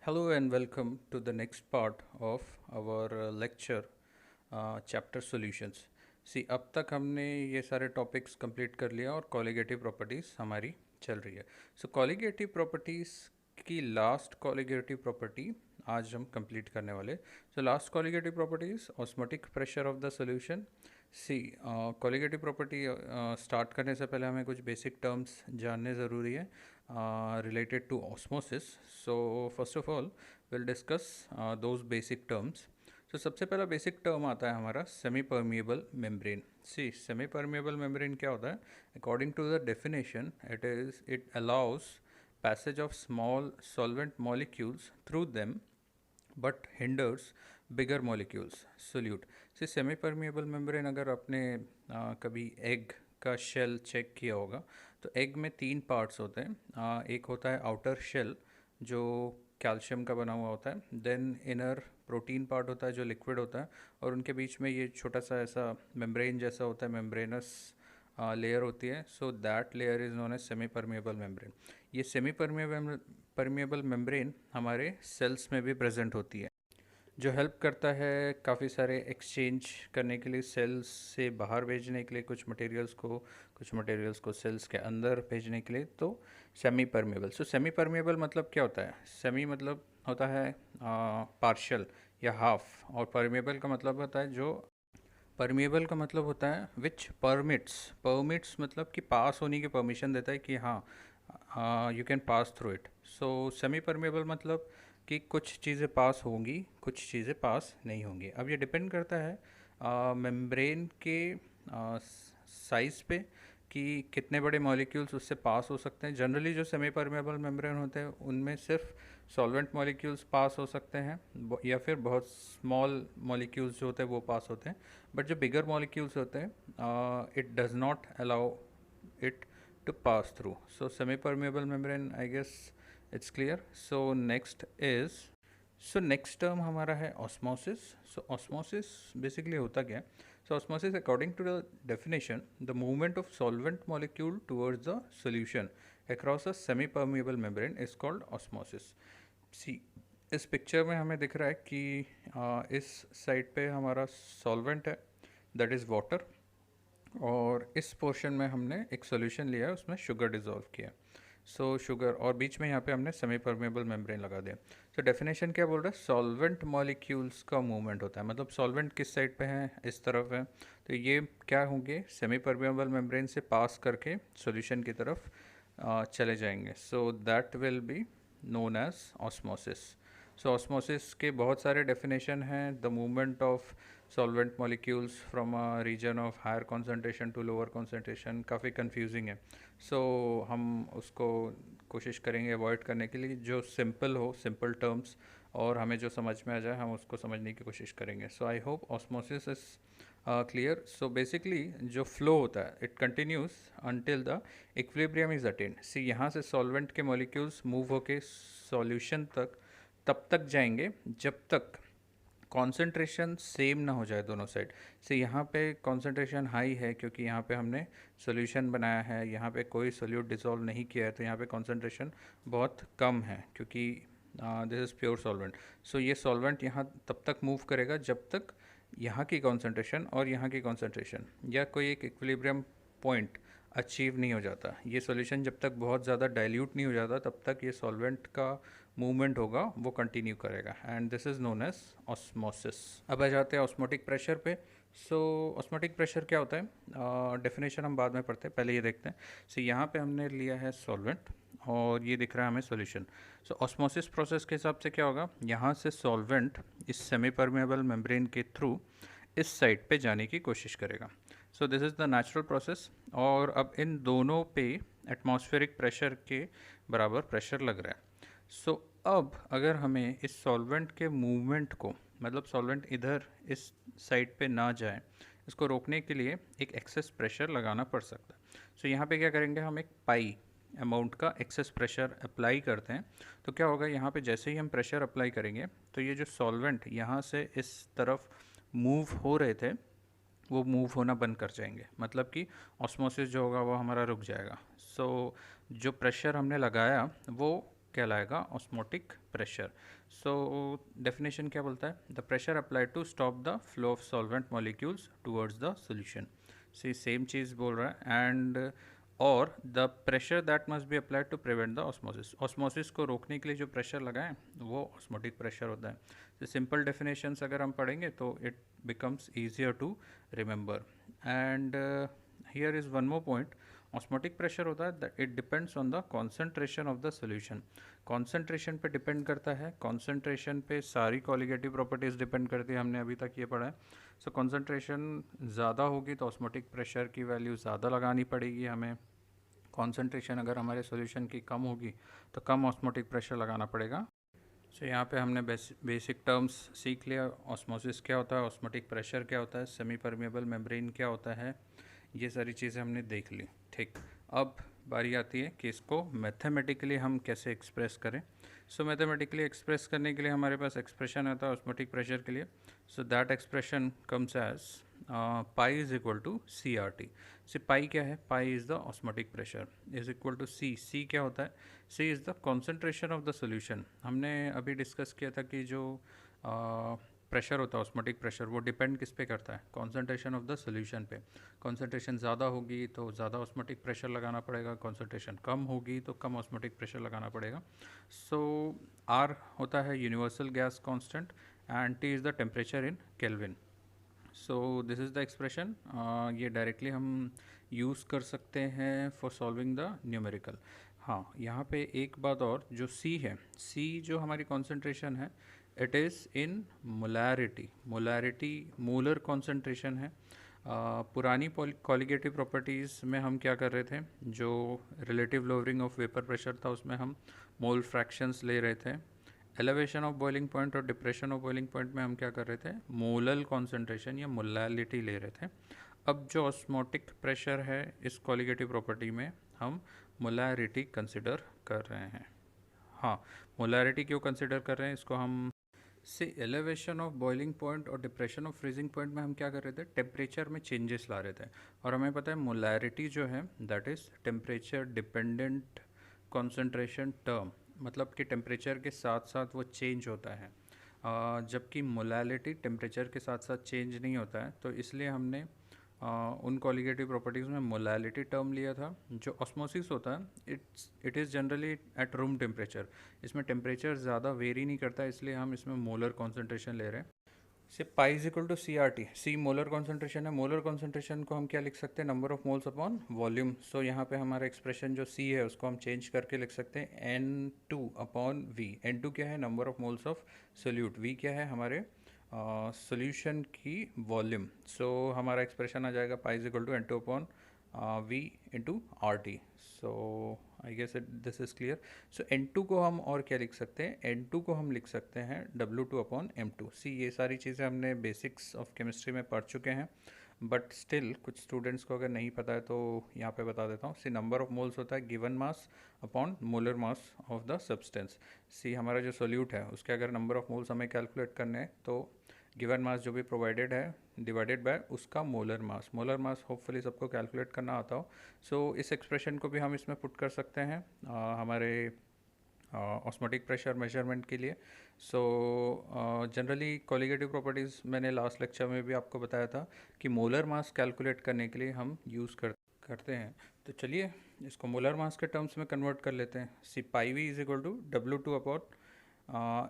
Hello and welcome to the next part of our lecture chapter solutions. See अब तक हमने ये सारे टॉपिक्स कंप्लीट कर लिया और कॉलिगेटिव प्रॉपर्टीज़ हमारी चल रही है. सो कॉलिगेटिव प्रॉपर्टीज़ की लास्ट कॉलिगेटिव प्रॉपर्टी आज हम कंप्लीट करने वाले. So last colligative properties osmotic pressure of the solution. See colligative property start करने से पहले हमें कुछ बेसिक टर्म्स जानने ज़रूरी है related to osmosis. So first of all we'll discuss those basic terms. So सबसे पहला बेसिक टर्म आता है हमारा semi permeable membrane. See semi permeable membrane क्या होता है? According to the definition it allows passage of small solvent molecules through them but hinders bigger molecules solute. See semi permeable membrane अगर आपने कभी egg का शेल चेक किया होगा तो एग में तीन पार्ट्स होते हैं. एक होता है आउटर शेल जो कैल्शियम का बना हुआ होता है, देन इनर प्रोटीन पार्ट होता है जो लिक्विड होता है, और उनके बीच में ये छोटा सा ऐसा मेम्ब्रेन जैसा होता है, मेम्ब्रेनस लेयर होती है. So that layer is known as semi permeable membrane. ये सेमी परमिएबल मेम्ब्रेन हमारे सेल्स में भी प्रेजेंट होती है जो हेल्प करता है काफ़ी सारे एक्सचेंज करने के लिए, सेल्स से बाहर भेजने के लिए कुछ मटेरियल्स को सेल्स के अंदर भेजने के लिए. तो सेमी परमेबल. सो सेमी परमेबल मतलब क्या होता है? सेमी मतलब होता है पार्शियल या हाफ, और परमेबल का मतलब होता है जो परमेबल का मतलब होता है विच परमिट्स मतलब कि पास होने की परमिशन देता है कि हाँ you can pass through it. So semi permeable मतलब कि कुछ चीज़ें पास होंगी, कुछ चीज़ें पास नहीं होंगी. अब ये डिपेंड करता है मेम्ब्रेन के साइज़ पे कि कितने बड़े मॉलिक्यूल्स उससे पास हो सकते हैं. जनरली जो सेमी परमेबल मेम्ब्रेन होते हैं उनमें सिर्फ सॉल्वेंट मॉलिक्यूल्स पास हो सकते हैं या फिर बहुत स्मॉल मॉलिक्यूल्स जो होते हैं वो पास होते हैं. बट जो बिगर मॉलिक्यूल्स होते हैं it does not allow it to pass through. So semi-permeable membrane, I guess it's clear. So next term हमारा है osmosis. So osmosis basically होता क्या है? So osmosis according to the definition, the movement of solvent molecule towards the solution across a semi-permeable membrane is called osmosis. See इस picture में हमें दिख रहा है कि इस साइड पे हमारा सॉल्वेंट है, दैट इज़ वाटर, और इस पोर्शन में हमने एक सॉल्यूशन लिया है, उसमें शुगर डिज़ोल्व किया. सो शुगर, और बीच में यहाँ पे हमने सेमी परमेबल मेम्ब्रेन लगा दिया. सो डेफिनेशन क्या बोल रहा है? सॉल्वेंट मॉलिक्यूल्स का मूवमेंट होता है, मतलब सॉल्वेंट किस साइड पे है? इस तरफ है. तो ये क्या होंगे? सेमी परमेबल मेम्ब्रेन से पास करके सॉल्यूशन की तरफ चले जाएंगे. So that will be known as osmosis. So osmosis के बहुत सारे डेफिनेशन हैं. The movement of solvent molecules from a region of higher concentration to lower concentration काफ़ी कंफ्यूजिंग है. सो हम उसको कोशिश करेंगे अवॉइड करने के लिए, जो सिंपल टर्म्स और हमें जो समझ में आ जाए हम उसको समझने की कोशिश करेंगे. So I hope osmosis is clear. So basically जो फ्लो होता है it continues until the equilibrium is attained. See यहाँ से सॉल्वेंट के मॉलिक्यूल्स मूव होके सॉल्यूशन तक तब तक जाएंगे जब तक कॉन्सेंट्रेशन सेम ना हो जाए दोनों साइड से. यहाँ पे कॉन्सेंट्रेशन हाई है क्योंकि यहाँ पे हमने सॉल्यूशन बनाया है, यहाँ पे कोई सोल्यूट डिसॉल्व नहीं किया है, तो यहाँ पे कॉन्सेंट्रेशन बहुत कम है क्योंकि दिस इज़ प्योर सॉल्वेंट. सो ये सॉल्वेंट यहाँ तब तक मूव करेगा जब तक यहाँ की कॉन्सेंट्रेशन और यहाँ की कॉन्सेंट्रेशन या कोई एक इक्विलिब्रियम पॉइंट अचीव नहीं हो जाता. ये सॉल्यूशन जब तक बहुत ज़्यादा डाइल्यूट नहीं हो जाता तब तक ये सॉल्वेंट का मूवमेंट होगा वो कंटिन्यू करेगा, and this is known as osmosis. अब आ जाते हैं ऑस्मोटिक प्रेशर पे. सो ऑस्मोटिक प्रेशर क्या होता है? डेफिनेशन हम बाद में पढ़ते हैं, पहले ये देखते हैं. सो यहाँ पे हमने लिया है सॉल्वेंट और ये दिख रहा है हमें सॉल्यूशन. सो ऑस्मोसिस प्रोसेस के हिसाब से क्या होगा? यहाँ से सॉल्वेंट इस सेमी परमेबल मेम्ब्रेन के थ्रू इस साइड पे जाने की कोशिश करेगा. सो this is the natural process. और अब इन दोनों पे एटमॉस्फेरिक प्रेशर के बराबर प्रेशर लग रहा है. सो अब अगर हमें इस सॉल्वेंट के मूवमेंट को, मतलब सॉल्वेंट इधर इस साइड पे ना जाए, इसको रोकने के लिए एक एक्सेस प्रेशर लगाना पड़ सकता है. सो यहाँ पे क्या करेंगे? हम एक पाई अमाउंट का एक्सेस प्रेशर अप्लाई करते हैं. तो क्या होगा? यहाँ पे जैसे ही हम प्रेशर अप्लाई करेंगे तो ये जो सॉल्वेंट यहाँ से इस तरफ मूव हो रहे थे वो मूव होना बंद कर जाएंगे, मतलब कि ऑस्मोसिस जो होगा वो हमारा रुक जाएगा. सो जो प्रेशर हमने लगाया वो कहलाएगा ऑस्मोटिक प्रेशर। सो डेफिनेशन क्या बोलता है? The pressure applied to stop the flow of solvent molecules towards the solution. See same चीज़ बोल रहा है। एंड और the pressure that must be applied to prevent the osmosis. Osmosis को रोकने के लिए जो प्रेशर लगाएं वो ऑस्मोटिक प्रेशर होता है। तो सिंपल डेफिनेशंस अगर हम पढ़ेंगे तो it becomes easier to remember. And here is one more point. Osmotic pressure होता है that it depends on the concentration of the solution. Concentration पे डिपेंड करता है। कॉन्सेंट्रेशन पे सारी कॉलिगेटिव प्रॉपर्टीज़ डिपेंड करती है, हमने अभी तक ये पढ़ा है। सो कॉन्सेंट्रेशन ज़्यादा होगी तो ऑस्मोटिक प्रेशर की वैल्यू ज़्यादा लगानी पड़ेगी हमें। कॉन्सेंट्रेशन अगर हमारे सॉल्यूशन की कम होगी तो कम ऑस्मोटिक प्रेशर लगाना पड़ेगा। सो यहाँ पे हमने बेसिक टर्म्स सीख लिया। ऑस्मोसिस क्या होता है, ऑस्मोटिक प्रेशर क्या होता है, सेमी परमिएबल मेम्ब्रेन क्या होता है, ये सारी चीज़ें हमने देख ली। ठीक, अब बारी आती है कि इसको मैथमेटिकली हम कैसे एक्सप्रेस करें। सो मैथमेटिकली एक्सप्रेस करने के लिए हमारे पास एक्सप्रेशन आता है ऑस्मोटिक प्रेशर के लिए। So that expression comes as pi is equal to C R T. See pi क्या है? Pi is the osmotic pressure is equal to C. C क्या होता है? C is the concentration of the solution. हमने अभी discuss किया था कि जो प्रेशर होता है ऑस्मोटिक प्रेशर, वो डिपेंड किस पे करता है? कॉन्सेंट्रेशन ऑफ द सोल्यूशन पे। कॉन्सेंट्रेशन ज़्यादा होगी तो ज़्यादा ऑस्मोटिक प्रेशर लगाना पड़ेगा, कॉन्सेंट्रेशन कम होगी तो कम ऑस्मोटिक प्रेशर लगाना पड़ेगा। सो आर होता है universal gas constant and T is the temperature in kelvin. So this is the expression. ये डायरेक्टली हम यूज़ कर सकते हैं फॉर सॉल्विंग द न्यूमेरिकल। हाँ, यहाँ पे एक बात और, जो C है, C जो हमारी कॉन्सेंट्रेशन है, it is in molarity. Molarity molar concentration है। पुरानी कॉलिगेटिव प्रॉपर्टीज़ में हम क्या कर रहे थे, जो relative lowering of vapour pressure था उसमें हम मोल फ्रैक्शंस ले रहे थे। एलिवेशन ऑफ बॉइलिंग पॉइंट और डिप्रेशन ऑफ बॉइलिंग पॉइंट में हम क्या कर रहे थे, मोलल कॉन्सेंट्रेशन या मोलैलिटी ले रहे थे। अब जो ऑस्मोटिक प्रेशर है इस कॉलिगेटिव प्रॉपर्टी में हम मोलैरिटी कंसिडर कर रहे हैं। हाँ, मोलैरिटी क्यों कंसिडर कर रहे हैं इसको हम से एलिवेशन ऑफ बॉइलिंग पॉइंट और डिप्रेशन ऑफ फ्रीजिंग पॉइंट में हम क्या कर रहे थे, टेम्परेचर में चेंजेस ला रहे थे। और हमें पता है मोलैरिटी जो है that is temperature dependent concentration term, मतलब कि टेम्परेचर के साथ साथ वो चेंज होता है। जबकि मोलैलिटी टेम्परेचर के साथ साथ चेंज नहीं होता है, तो इसलिए हमने उन कॉलिगेटिव प्रॉपर्टीज़ में मोलैलिटी टर्म लिया था। जो ऑस्मोसिस होता है it is generally at room temperature. इसमें टेम्परेचर ज़्यादा वेरी नहीं करता, इसलिए हम इसमें मोलर कॉन्सेंट्रेशन ले रहे हैं। से pi is equal to C R T. C molar concentration है। मोलर कॉन्सेंट्रेशन को हम क्या लिख सकते हैं, number of moles upon volume. So यहाँ पे हमारा एक्सप्रेशन जो सी है उसको हम चेंज करके लिख सकते हैं N2 अपॉन वी। N2 क्या है? Number of moles of solute. V क्या है? हमारे सोल्यूशन की वॉल्यूम। सो हमारा एक्सप्रेशन आ जाएगा pi is equal to N2 upon V into R T. So I guess this is clear. So N2 को हम और क्या लिख सकते हैं? N2 को हम लिख सकते हैं W2 अपॉन M2। सी ये सारी चीज़ें हमने बेसिक्स ऑफ केमिस्ट्री में पढ़ चुके हैं, बट स्टिल कुछ स्टूडेंट्स को अगर नहीं पता है तो यहाँ पे बता देता हूँ। सी नंबर ऑफ मोल्स होता है given mass upon molar mass of the substance. See हमारा जो सोल्यूट है उसके अगर नंबर ऑफ मोल्स हमें कैलकुलेट करने हैं तो गिवन मास जो भी प्रोवाइडेड है डिवाइडेड बाय उसका molar mass. Molar mass hopefully सबको कैलकुलेट करना आता हो। सो इस एक्सप्रेशन को भी हम इसमें पुट कर सकते हैं हमारे ऑस्मोटिक प्रेशर मेजरमेंट के लिए। सो जनरली कॉलिगेटिव प्रॉपर्टीज़ मैंने लास्ट लेक्चर में भी आपको बताया था कि मोलर मास कैलकुलेट करने के लिए हम यूज़ करते हैं। तो चलिए इसको मोलर मास के टर्म्स में कन्वर्ट कर लेते हैं। See pi V is equal to W2 upon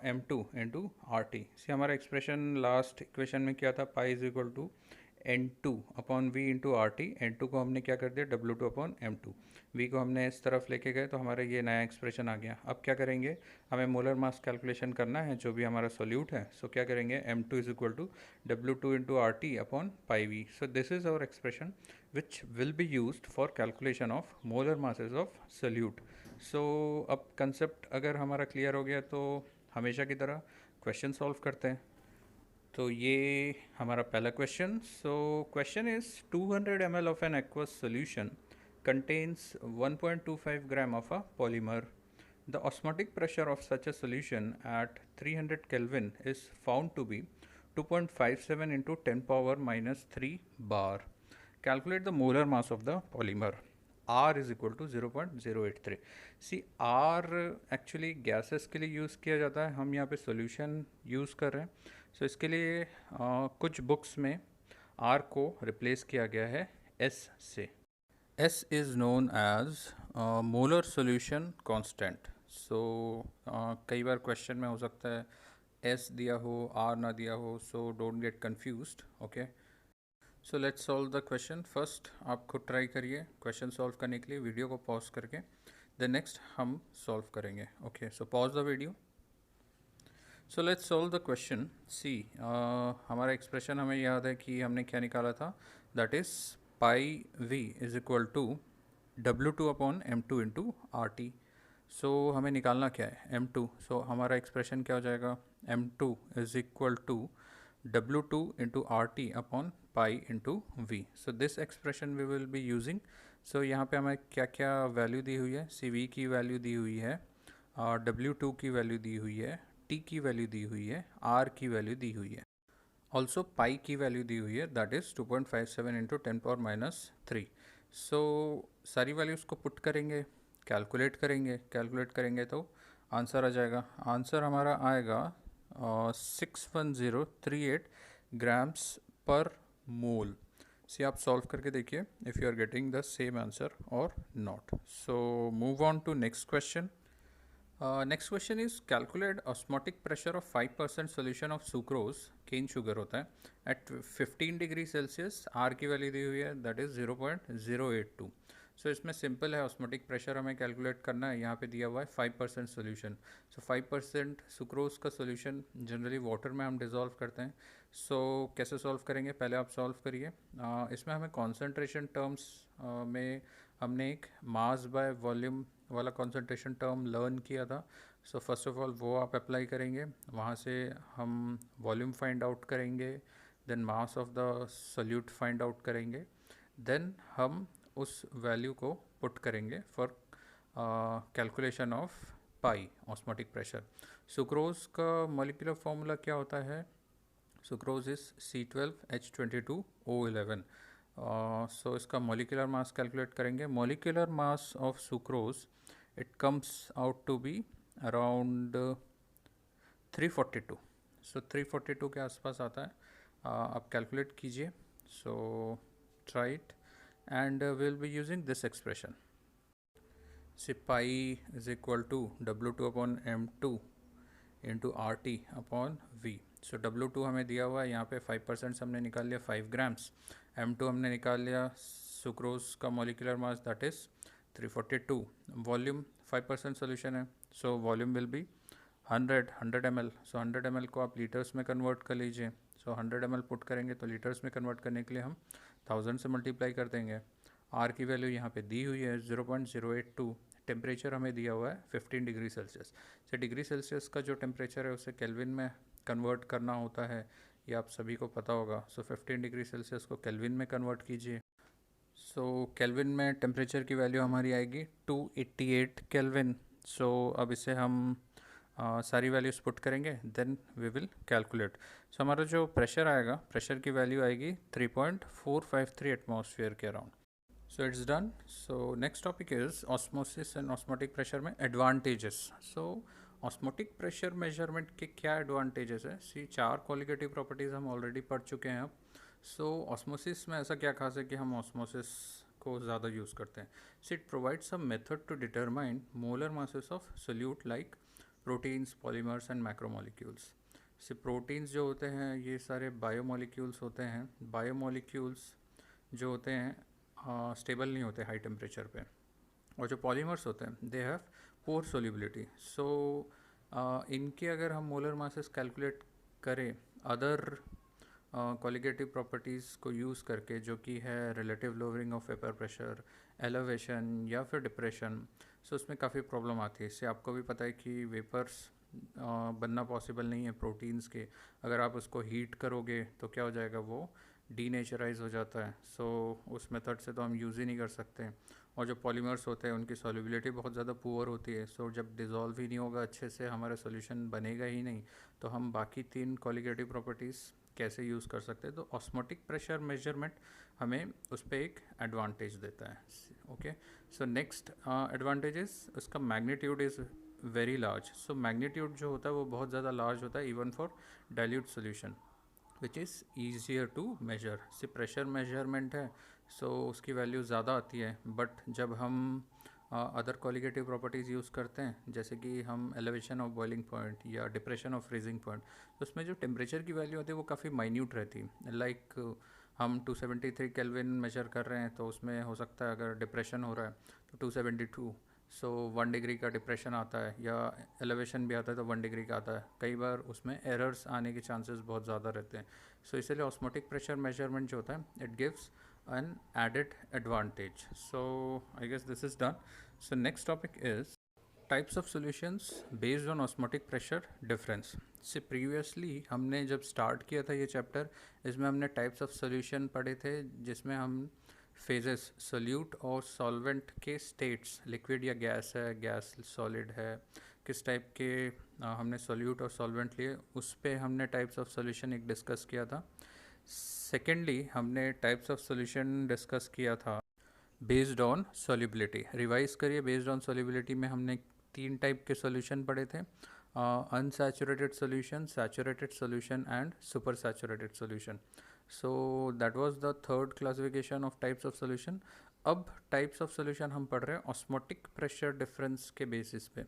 M2 into R T. See हमारा एक्सप्रेशन लास्ट इक्वेशन में क्या था, pi is equal to N2 upon V into R T. N2 को हमने क्या कर दिया, W2 अपॉन M2। V को हमने इस तरफ लेके गए तो हमारा ये नया एक्सप्रेशन आ गया। अब क्या करेंगे, हमें मोलर मास कैलकुलेशन करना है जो भी हमारा सोल्यूट है। सो क्या करेंगे, M2 is equal to W2 into R T upon pi V. So this is our expression which will be used for calculation of molar masses of solute. So अब concept अगर हमारा क्लियर हो गया तो हमेशा की तरह क्वेश्चन सॉल्व करते हैं। तो ये हमारा पहला question. So question is 200 ml of an aqueous solution contains 1.25 gram of a polymer. The osmotic pressure of such a solution at 300 Kelvin is found to be 2.57 into 10 power minus 3 bar. Calculate the molar mass of the polymer. R is equal to 0.083। See R actually gases के लिए use किया जाता है, हम यहाँ पे solution use कर रहे हैं। सो इसके लिए कुछ बुक्स में R को रिप्लेस किया गया है S से। S is known as molar solution constant। सो कई बार क्वेश्चन में हो सकता है S दिया हो R ना दिया हो, so don't get confused. Okay, so let's solve the question. First आप खुद ट्राई करिए क्वेश्चन सॉल्व करने के लिए, वीडियो को पॉज करके, देन नेक्स्ट हम सॉल्व करेंगे। Okay, so pause the video. So let's solve the question. See हमारा एक्सप्रेशन हमें याद है कि हमने क्या निकाला था, that is pi V is equal to W2 upon M2 into RT। So हमें निकालना क्या है, M2। सो हमारा एक्सप्रेशन क्या हो जाएगा, M2 is equal to W2 into RT upon pi into V। So this expression we will be using. So यहाँ पे हमें क्या क्या वैल्यू दी हुई है, CV की वैल्यू दी हुई है, W2 की वैल्यू दी हुई है, T की वैल्यू दी हुई है, R की वैल्यू दी हुई है, ऑल्सो पाई की वैल्यू दी हुई है, दैट इज़ 2.57 इंटू 10⁻³ सो सारी वैल्यूज़ को पुट करेंगे, कैलकुलेट करेंगे तो आंसर आ जाएगा। आंसर हमारा आएगा 61038 ग्राम्स पर मोल। सी आप सॉल्व करके देखिए if you are getting the same answer और not. So move on to next question. Next question is calculate osmotic pressure of 5% solution of sucrose, cane sugar होता है, एट 15 डिग्री सेल्सियस। आर की value दी हुई है, that is 0.082। सो इसमें simple है, osmotic pressure हमें कैलकुलेट करना है। यहाँ पे दिया हुआ है 5% सोल्यूशन। सो 5% सुक्रोज का सोल्यूशन जनरली वाटर में हम डिज़ोल्व करते हैं। सो कैसे सॉल्व करेंगे, पहले आप सॉल्व करिए। इसमें हमें कॉन्सेंट्रेशन टर्म्स में हमने एक मास बाय वॉल्यूम वाला कॉन्सेंट्रेशन टर्म लर्न किया था। सो फर्स्ट ऑफ ऑल वो आप अप्लाई करेंगे, वहाँ से हम वॉल्यूम फाइंड आउट करेंगे, then mass of the solute find out करेंगे, देन हम उस वैल्यू को पुट करेंगे for calculation of pi osmotic pressure. Sucrose का मॉलिक्यूलर फॉर्मूला क्या होता है, सुक्रोज इज C12H22O11। सो इसका मॉलिक्यूलर मास कैलकुलेट करेंगे। Molecular mass of sucrose it comes out to be around 342। So 342 के आसपास आता है। आप कैलकुलेट कीजिए। So try it and will be using this expression. See pi is equal to W2 upon M2 into RT upon V। So W2 हमें दिया हुआ है, यहाँ पे 5% हमने निकाल लिया 5 ग्राम्स, M2 हमने निकाल लिया सुक्रोज का molecular mass that is 342, volume 5% solution है, so volume will be 100 ml। So 100 ml को आप लीटर्स में कन्वर्ट कर लीजिए। सो 100 ml पुट करेंगे तो लीटर्स में कन्वर्ट करने के लिए हम 1000 से मल्टीप्लाई कर देंगे। R की वैल्यू यहाँ पे दी हुई है 0.082। टेम्परेचर हमें दिया हुआ है 15 डिग्री सेल्सियस। से डिग्री सेल्सियस का जो टेम्परेचर है उसे केल्विन में कन्वर्ट करना होता है, ये आप सभी को पता होगा। सो 15 डिग्री सेल्सियस को केल्विन में कन्वर्ट कीजिए। सो केल्विन में टेम्परेचर की वैल्यू हमारी आएगी 288 केल्विन। सो अब इसे हम सारी वैल्यूज़ पुट करेंगे, देन वी विल कैलकुलेट। सो हमारा जो प्रेशर आएगा, प्रेशर की वैल्यू आएगी 3.453 एटमॉस्फेयर के around. So it's done. So next topic is osmosis and osmotic pressure में advantages. So osmotic pressure measurement के क्या advantages है? See 4 qualitative properties हम already पढ़ चुके हैं अब। So osmosis में ऐसा क्या खास है कि हम osmosis को ज़्यादा यूज़ करते हैं? So it provides a method to determine molar masses of solute like proteins, polymers and macromolecules. So proteins जो होते हैं ये सारे biomolecules होते हैं। Biomolecules जो होते हैं स्टेबल नहीं होते हाई टेम्परेचर पे, और जो पॉलीमर्स होते हैं दे हैव पोर सोल्यूबिलिटी। सो इनके अगर हम मोलर मासेस कैलकुलेट करें अदर क्वालिटेटिव प्रॉपर्टीज़ को यूज़ करके, जो कि है relative lowering of vapour pressure, elevation या फिर डिप्रेशन, सो उसमें काफ़ी प्रॉब्लम आती है। इससे आपको भी पता है कि वेपर्स बनना पॉसिबल नहीं है प्रोटीन्स के। अगर आप उसको हीट करोगे तो क्या हो जाएगा, वो डीनेचराइज हो जाता है। सो उस मेथड से तो हम यूज़ ही नहीं कर सकते। और जो पॉलीमर्स होते हैं उनकी सॉल्युबिलिटी बहुत ज़्यादा पुअर होती है। सो जब डिज़ोल्व ही नहीं होगा अच्छे से, हमारा सोल्यूशन बनेगा ही नहीं, तो हम बाकी 3 क्वालिटेटिव प्रॉपर्टीज़ कैसे यूज़ कर सकते हैं। तो ऑस्मोटिक प्रेशर मेजरमेंट हमें उस पर एक एडवांटेज देता है। Okay, so next advantage is उसका magnitude is very large. So magnitude जो होता है वो बहुत ज़्यादा लार्ज होता है even for dilute solution, which is easier to measure. से प्रेशर मेजरमेंट है, सो उसकी वैल्यू ज़्यादा आती है. बट जब हम अदर कॉलिगेटिव प्रॉपर्टीज़ यूज़ करते हैं, जैसे कि हम एलिवेशन ऑफ बॉइलिंग पॉइंट या डिप्रेशन ऑफ फ्रीजिंग पॉइंट, तो उसमें जो टेम्परेचर की वैल्यू होती है वो काफ़ी माइन्यूट रहती है. लाइक हम 273 केल्विन मेजर कर रहे हैं, तो उसमें हो सकता है अगर डिप्रेशन हो रहा है तो 272, सो 1 डिग्री का डिप्रेशन आता है, या एलिवेशन भी आता है तो 1 डिग्री का आता है. कई बार उसमें एरर्स आने के चांसेस बहुत ज़्यादा रहते हैं. सो इसलिए ऑस्मोटिक प्रेशर मेजरमेंट जो होता है it gives an added advantage. So I guess this is done. So next topic is types of solutions based on osmotic pressure difference. से previously हमने जब start किया था ये chapter, इसमें हमने types of solution पढ़े थे, जिसमें हम phases solute और solvent के states, liquid या gas है, gas solid है, किस टाइप के हमने solute और solvent लिए, उस पे हमने types of solution एक discuss किया था. सेकेंडली हमने टाइप्स ऑफ सॉल्यूशन डिस्कस किया था बेस्ड ऑन सॉल्युबिलिटी. रिवाइज करिए, बेस्ड ऑन सॉल्युबिलिटी में हमने 3 टाइप के सॉल्यूशन पढ़े थे, unsaturated solution, saturated solution and super saturated solution. So that was the third classification of types of solution. अब types of solution हम पढ़ रहे हैं ऑस्मोटिक प्रेशर डिफरेंस के बेसिस पे.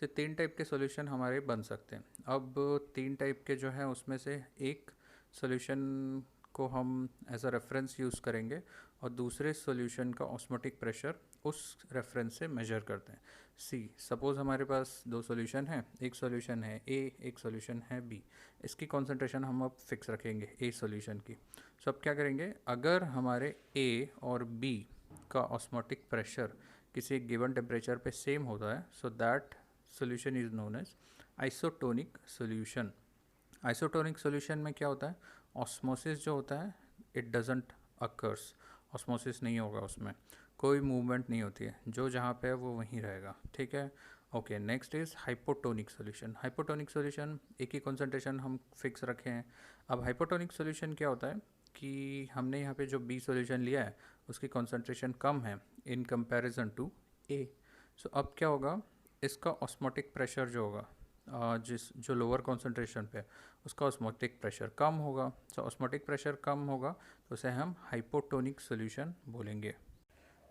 से 3 टाइप के सॉल्यूशन हमारे बन सकते हैं. अब 3 टाइप के जो हैं उसमें से एक सॉल्यूशन को हम एज अ रेफरेंस यूज़ करेंगे और दूसरे सॉल्यूशन का ऑस्मोटिक प्रेशर उस रेफरेंस से मेजर करते हैं. सी सपोज़ हमारे पास 2 सॉल्यूशन हैं, एक सॉल्यूशन है ए, एक सॉल्यूशन है बी. इसकी कॉन्सेंट्रेशन हम अब फिक्स रखेंगे ए सॉल्यूशन की. सो अब क्या करेंगे, अगर हमारे ए और बी का ऑस्मोटिक प्रेशर किसी गिवन टेम्परेचर पे सेम होता है, so that solution is known as isotonic solution. Isotonic solution में क्या होता है, ऑस्मोसिस जो होता है इट डजेंट अकर्स. ऑस्मोसिस नहीं होगा, उसमें कोई मूवमेंट नहीं होती है, जो जहाँ पे है वो वहीं रहेगा. ठीक है, okay. Next is hypotonic solution. Hypotonic solution एक ही कॉन्सेंट्रेशन हम फिक्स रखे हैं. अब हाइपोटोनिक सॉल्यूशन क्या होता है कि हमने यहाँ पे जो बी सॉल्यूशन लिया है उसकी कॉन्सेंट्रेशन कम है इन कंपैरिजन टू ए. सो अब क्या होगा, इसका ऑस्मोटिक प्रेशर जो होगा जो लोअर कॉन्सेंट्रेशन पे उसका ऑस्मोटिक प्रेशर कम होगा. सो ऑस्मोटिक प्रेशर कम होगा तो उसे हम हाइपोटोनिक सॉल्यूशन बोलेंगे.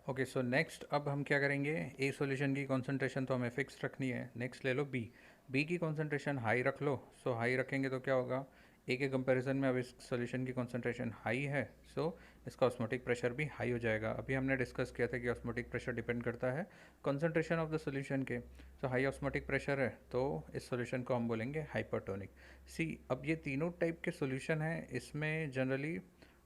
ओके, सो नेक्स्ट अब हम क्या करेंगे, ए सॉल्यूशन की कॉन्सेंट्रेशन तो हमें फिक्स रखनी है. नेक्स्ट ले लो बी. बी की कॉन्सेंट्रेशन हाई रख लो. सो हाई रखेंगे तो क्या होगा, ए के कंपैरिजन में अब इस सॉल्यूशन की कॉन्सेंट्रेशन हाई है, सो इसका ऑस्मोटिक प्रेशर भी हाई हो जाएगा. अभी हमने डिस्कस किया था कि ऑस्मोटिक प्रेशर डिपेंड करता है कॉन्सेंट्रेशन ऑफ द सॉल्यूशन के. सो हाई ऑस्मोटिक प्रेशर है तो इस सॉल्यूशन को हम बोलेंगे हाइपरटोनिक. सी अब ये तीनों टाइप के सॉल्यूशन हैं, इसमें जनरली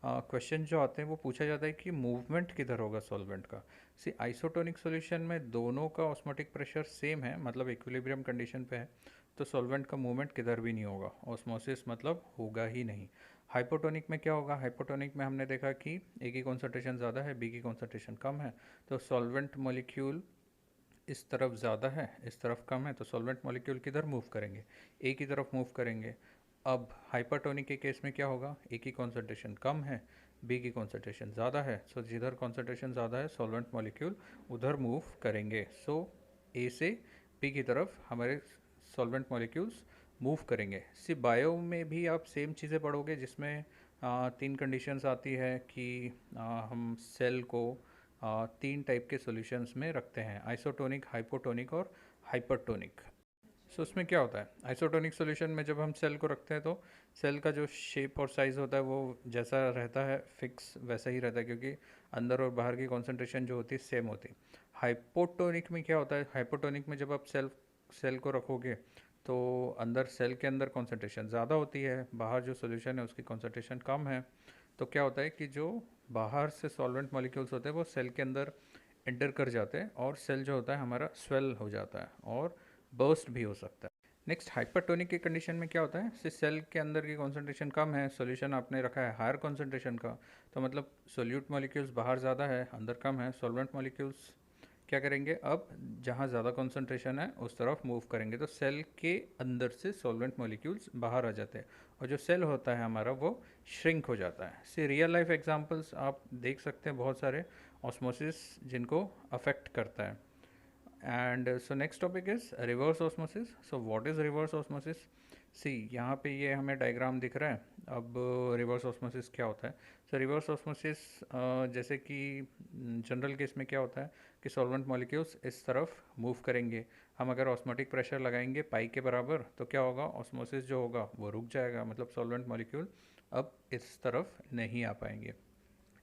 क्वेश्चन जो आते हैं वो पूछा जाता है कि मूवमेंट किधर होगा सॉल्वेंट का. सी आइसोटोनिक सॉल्यूशन में दोनों का ऑस्मोटिक प्रेशर सेम है, मतलब इक्विलिब्रियम कंडीशन पे है, तो सॉल्वेंट का मूवमेंट किधर भी नहीं होगा, ऑस्मोसिस मतलब होगा ही नहीं. हाइपोटोनिक में क्या होगा, हाइपोटोनिक में हमने देखा कि ए की कॉन्सेंट्रेशन ज़्यादा है, बी की कॉन्सेंट्रेशन कम है, तो सॉल्वेंट मॉलिक्यूल इस तरफ ज़्यादा है, इस तरफ कम है, तो सॉल्वेंट मॉलिक्यूल किधर मूव करेंगे, ए की तरफ मूव करेंगे. अब हाइपरटोनिक के केस में क्या होगा, ए की कॉन्सेंट्रेशन कम है, बी की कॉन्सेंट्रेशन ज़्यादा है, सो जिधर कॉन्सेंट्रेशन ज़्यादा है सॉल्वेंट मॉलिक्यूल उधर मूव करेंगे. सो ए से बी की तरफ हमारे सॉल्वेंट मॉलिक्यूल्स मूव करेंगे. सिर्फ बायो में भी आप सेम चीज़ें पढ़ोगे, जिसमें 3 कंडीशंस आती है कि हम सेल को 3 टाइप के सॉल्यूशंस में रखते हैं, आइसोटोनिक, हाइपोटोनिक और हाइपरटोनिक. सो उसमें क्या होता है, आइसोटोनिक सॉल्यूशन में जब हम सेल को रखते हैं तो सेल का जो शेप और साइज़ होता है वो जैसा रहता है फिक्स वैसा ही रहता है, क्योंकि अंदर और बाहर की कॉन्सेंट्रेशन जो होती है सेम होती है. हाइपोटोनिक में क्या होता है, हाइपोटोनिक में जब आप सेल को रखोगे तो अंदर सेल के अंदर कॉन्सेंट्रेशन ज़्यादा होती है, बाहर जो सॉल्यूशन है उसकी कॉन्सेंट्रेशन कम है. तो क्या होता है कि जो बाहर से सॉल्वेंट मॉलिक्यूल्स होते हैं वो सेल के अंदर एंटर कर जाते हैं और सेल जो होता है हमारा स्वेल हो जाता है और बर्स्ट भी हो सकता है. नेक्स्ट हाइपरटोनिक की कंडीशन में क्या होता है, सेल के अंदर की कॉन्सेंट्रेशन कम है, सॉल्यूशन आपने रखा है हायर कॉन्सेंट्रेशन का, तो मतलब सोल्यूट मॉलिक्यूल्स बाहर ज़्यादा है अंदर कम है, सॉल्वेंट मॉलिक्यूल्स क्या करेंगे, अब जहाँ ज़्यादा कॉन्सेंट्रेशन है उस तरफ मूव करेंगे, तो सेल के अंदर से सॉल्वेंट मॉलिक्यूल्स बाहर आ जाते हैं और जो सेल होता है हमारा वो श्रिंक हो जाता है. से रियल लाइफ एग्जांपल्स आप देख सकते हैं बहुत सारे, ऑस्मोसिस जिनको अफेक्ट करता है. And so next topic is reverse osmosis. So what is reverse osmosis? See, यहाँ पे ये हमें डायग्राम दिख रहा है. अब रिवर्स ऑस्मोसिस क्या होता है? सो रिवर्स ऑस्मोसिस जैसे कि जनरल केस में क्या होता है कि सॉल्वेंट मॉलिक्यूल्स इस तरफ मूव करेंगे. हम अगर ऑस्मोटिक प्रेशर लगाएंगे पाई के बराबर तो क्या होगा, ऑस्मोसिस जो होगा वो रुक जाएगा, मतलब सॉल्वेंट मॉलिक्यूल अब इस तरफ नहीं आ पाएंगे.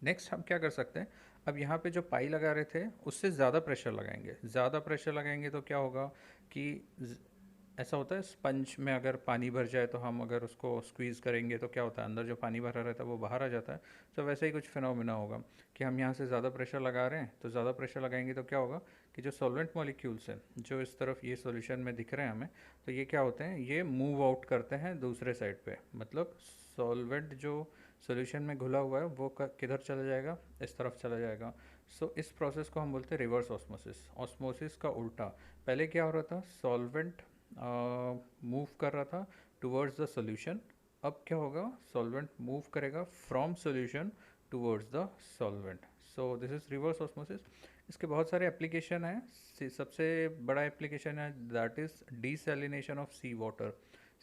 नेक्स्ट हम क्या कर सकते हैं, अब यहाँ पे जो पाई लगा रहे थे उससे ज़्यादा प्रेशर लगाएंगे. ज़्यादा प्रेशर लगाएंगे तो क्या होगा कि ऐसा होता है स्पंज में अगर पानी भर जाए तो हम अगर उसको स्क्वीज़ करेंगे तो क्या होता है, अंदर जो पानी भरा रहता है वो बाहर आ जाता है. तो वैसे ही कुछ फिनोमिना होगा कि हम यहाँ से ज़्यादा प्रेशर लगा रहे हैं, तो ज़्यादा प्रेशर लगाएंगे तो क्या होगा कि जो सॉल्वेंट मॉलिक्यूल्स हैं जो इस तरफ ये सॉल्यूशन में दिख रहे हैं हमें, तो ये क्या होते हैं, ये मूव आउट करते हैं दूसरे साइड पे. मतलब सॉल्वेंट जो सॉल्यूशन में घुला हुआ है वो किधर चला जाएगा, इस तरफ चला जाएगा. सो इस प्रोसेस को हम बोलते हैं रिवर्स ऑस्मोसिस. ऑस्मोसिस का उल्टा. पहले क्या हो रहा था, सॉल्वेंट मूव कर रहा था टूवर्ड्स द सॉल्यूशन. अब क्या होगा, सॉल्वेंट मूव करेगा from solution towards the solvent. So this is reverse osmosis. इसके बहुत सारे एप्लीकेशन हैं. सबसे बड़ा एप्लीकेशन है that is desalination of sea water.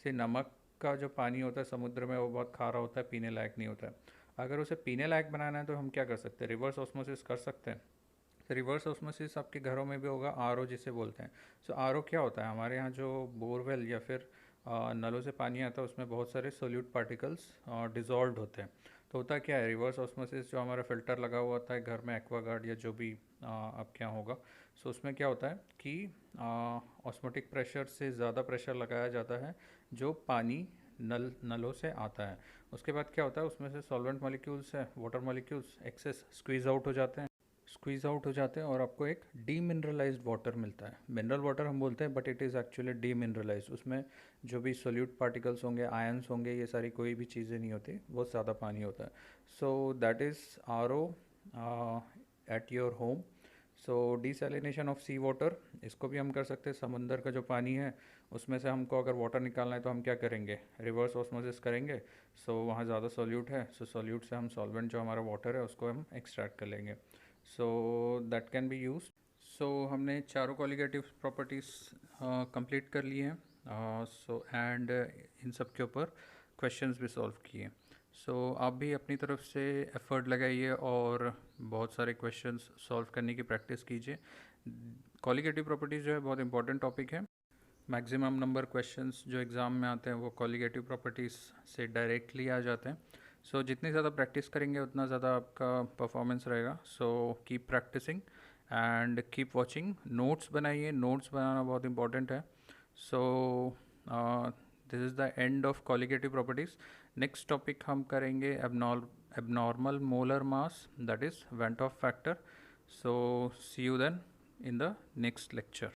से नमक का जो पानी होता है समुद्र में वो बहुत खारा होता है, पीने लायक नहीं होता है. अगर उसे पीने लायक बनाना है तो हम क्या कर सकते हैं, रिवर्स ऑस्मोसिस कर सकते हैं. तो रिवर्स ऑस्मोसिस आपके घरों में भी होगा, आरओ जिसे बोलते हैं. सो आरओ क्या होता है, हमारे यहाँ जो बोरवेल या फिर नलों से पानी आता है उसमें बहुत सारे सोल्यूट पार्टिकल्स डिजॉल्व होते हैं. तो होता क्या है, रिवर्स ऑस्मोसिस जो हमारा फ़िल्टर लगा हुआ होता है घर में, एक्वागार्ड या जो भी आपके यहाँ होगा, सो उसमें क्या होता है कि ऑस्मोटिक प्रेशर से ज़्यादा प्रेशर लगाया जाता है जो पानी नलों से आता है. उसके बाद क्या होता है, उसमें से सॉल्वेंट मॉलिक्यूल्स है, water molecules excess squeeze out हो जाते हैं और आपको एक डीमिनरलाइज्ड वाटर मिलता है. मिनरल वाटर हम बोलते हैं but it is actually demineralised. उसमें जो भी सोल्यूट पार्टिकल्स होंगे, आयंस होंगे, ये सारी कोई भी चीज़ें नहीं होती, बहुत ज़्यादा पानी होता है. So that is R O at your home. So desalination of sea water, इसको भी हम कर सकते हैं. समंदर का जो पानी है उसमें से हमको अगर वाटर निकालना है तो हम क्या करेंगे, रिवर्स ऑस्मोसिस करेंगे. सो वहाँ ज़्यादा सोल्यूट है, सो सोल्यूट से हम सॉल्वेंट जो हमारा वाटर है उसको हम एक्सट्रैक्ट कर लेंगे. So that can be use. So हमने चारों कॉलिगेटिव प्रॉपर्टीज़ कंप्लीट कर ली हैं. सो एंड इन सब के ऊपर क्वेश्चंस भी सॉल्व किए. सो आप भी अपनी तरफ से एफ़र्ट लगाइए और बहुत सारे क्वेश्चंस सॉल्व करने की प्रैक्टिस कीजिए. कॉलिगेटिव प्रॉपर्टीज़ जो है बहुत इंपॉर्टेंट टॉपिक है. मैक्सिमम नंबर क्वेश्चंस जो एग्ज़ाम में आते हैं वो कॉलिगेटिव प्रॉपर्टीज़ से डायरेक्टली आ जाते हैं. सो जितनी ज़्यादा प्रैक्टिस करेंगे उतना ज़्यादा आपका परफॉर्मेंस रहेगा. So keep practicing and keep watching. Notes बनाइए, नोट्स बनाना बहुत इंपॉर्टेंट है. So this is the end of colligative properties. Next topic हम करेंगे abnormal molar mass, that is van't Hoff factor. So see you then in the next lecture.